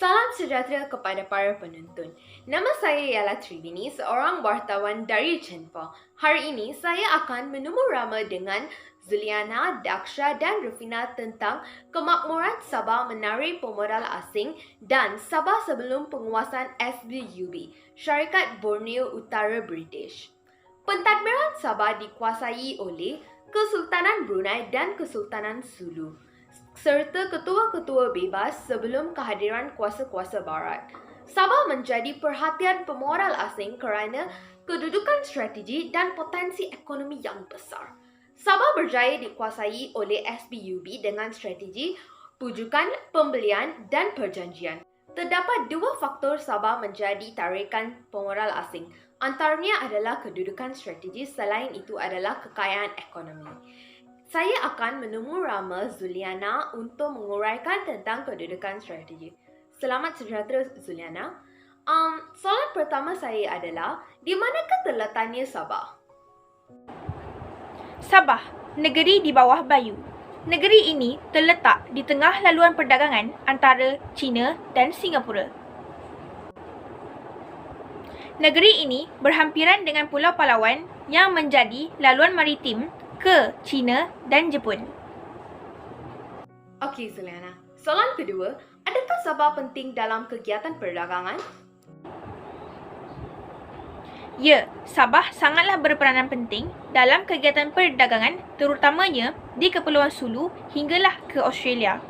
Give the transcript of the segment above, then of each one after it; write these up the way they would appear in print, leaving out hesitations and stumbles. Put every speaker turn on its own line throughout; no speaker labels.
Salam sejahtera kepada para penonton. Nama saya ialah Trivini, seorang wartawan dari Chenpa. Hari ini saya akan menumurama dengan Zuliana, Daksha dan Rufina tentang kemakmuran Sabah menarik pemodal asing dan Sabah sebelum penguasaan SBUB, Syarikat Borneo Utara British. Pentadbiran Sabah dikuasai oleh Kesultanan Brunei dan Kesultanan Sulu serta ketua-ketua bebas sebelum kehadiran kuasa-kuasa barat. Sabah menjadi perhatian pemodal asing kerana kedudukan strategi dan potensi ekonomi yang besar. Sabah berjaya dikuasai oleh SBUB dengan strategi pujukan, pembelian dan perjanjian. Terdapat dua faktor Sabah menjadi tarikan pemodal asing. Antaranya adalah kedudukan strategi, selain itu adalah kekayaan ekonomi. Saya akan menumurama Zuliana untuk menguraikan tentang kedudukan strategi. Selamat sejahtera Zuliana. Soalan pertama saya adalah, di manakah terletaknya Sabah?
Sabah, negeri di bawah Bayu. Negeri ini terletak di tengah laluan perdagangan antara China dan Singapura. Negeri ini berhampiran dengan Pulau Palawan yang menjadi laluan maritim ke China dan Jepun.
Okey Zuliana. Soalan kedua, adakah Sabah penting dalam kegiatan perdagangan?
Ya, Sabah sangatlah berperanan penting dalam kegiatan perdagangan terutamanya di Kepulauan Sulu hinggalah ke Australia.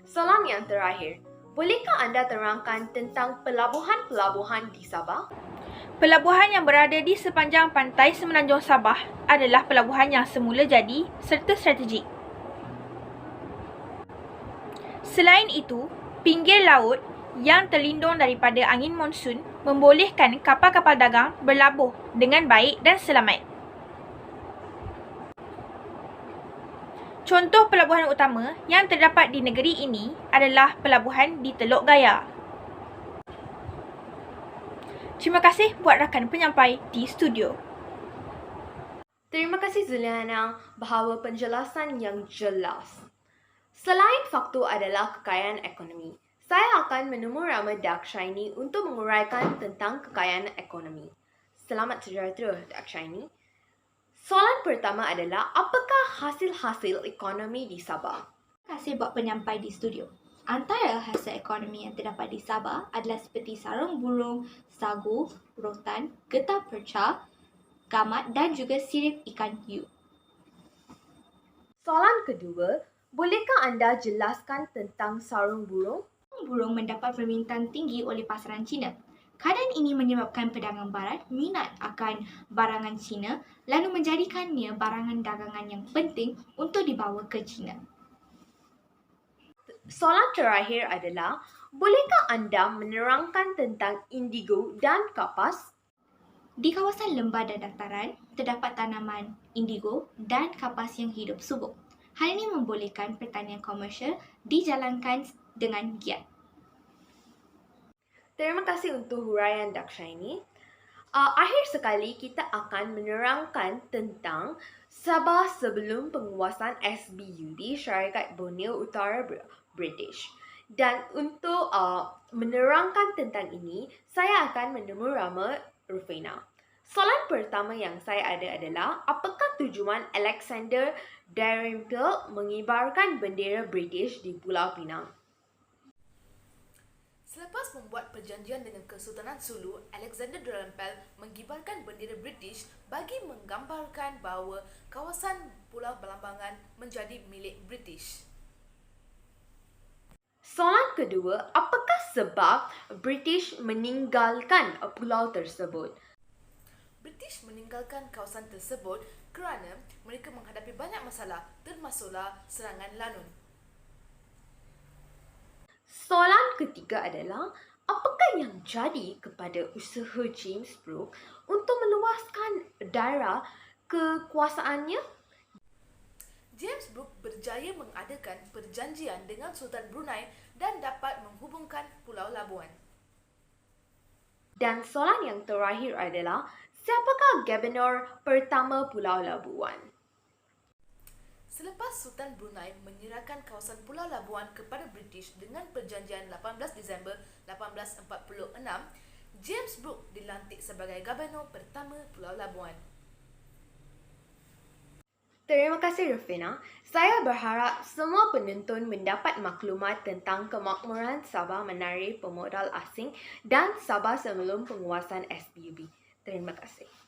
Soalan yang terakhir, bolehkah anda terangkan tentang pelabuhan-pelabuhan di Sabah?
Pelabuhan yang berada di sepanjang pantai semenanjung Sabah adalah pelabuhan yang semula jadi serta strategik. Selain itu, pinggir laut yang terlindung daripada angin monsun membolehkan kapal-kapal dagang berlabuh dengan baik dan selamat. Contoh pelabuhan utama yang terdapat di negeri ini adalah pelabuhan di Teluk Gaya. Terima kasih buat rakan penyampai di studio.
Terima kasih Zuliana bahawa penjelasan yang jelas. Selain faktor adalah kekayaan ekonomi, saya akan menumurama Dakshaini untuk menguraikan tentang kekayaan ekonomi. Selamat sejahtera Dakshaini. Soalan pertama adalah, apakah hasil-hasil ekonomi di Sabah?
Terima kasih buat penyampai di studio. Antara hasil ekonomi yang terdapat di Sabah adalah seperti sarung burung, sagu, rotan, getah perca, gamat dan juga sirip ikan hiu.
Soalan kedua, bolehkah anda jelaskan tentang sarung burung?
Sarung burung mendapat permintaan tinggi oleh pasaran Cina. Keadaan ini menyebabkan pedagang barat minat akan barangan Cina lalu menjadikannya barangan dagangan yang penting untuk dibawa ke China.
Soalan terakhir adalah, bolehkah anda menerangkan tentang indigo dan kapas?
Di kawasan lembah dan dataran, terdapat tanaman indigo dan kapas yang hidup subur. Hal ini membolehkan pertanian komersial dijalankan dengan giat.
Terima kasih untuk huraian Dakshaini. Akhir sekali kita akan menerangkan tentang Sabah sebelum penguasaan SBUB, Syarikat Borneo Utara British. Dan untuk menerangkan tentang ini, saya akan menumurama Rufina. Soalan pertama yang saya ada adalah, apakah tujuan Alexander Dalrymple mengibarkan bendera British di Pulau Pinang?
Selepas membuat perjanjian dengan Kesultanan Sulu, Alexander Dalrymple mengibarkan bendera British bagi menggambarkan bahawa kawasan Pulau Belambangan menjadi milik British.
Soalan kedua, apakah sebab British meninggalkan pulau tersebut?
British meninggalkan kawasan tersebut kerana mereka menghadapi banyak masalah, termasuklah serangan Lanun.
Soalan ketiga adalah, apakah yang jadi kepada usaha James Brooke untuk meluaskan daerah kekuasaannya?
James Brooke berjaya mengadakan perjanjian dengan Sultan Brunei dan dapat menghubungkan Pulau Labuan.
Dan soalan yang terakhir adalah, siapakah Gubernur pertama Pulau Labuan?
Selepas Sultan Brunei menyerahkan kawasan Pulau Labuan kepada British dengan perjanjian 18 Disember 1846, James Brooke dilantik sebagai Gubernur pertama Pulau Labuan.
Terima kasih Rufina. Saya berharap semua penonton mendapat maklumat tentang kemakmuran Sabah menarik pemodal asing dan Sabah sebelum penguasaan SPB. Terima kasih.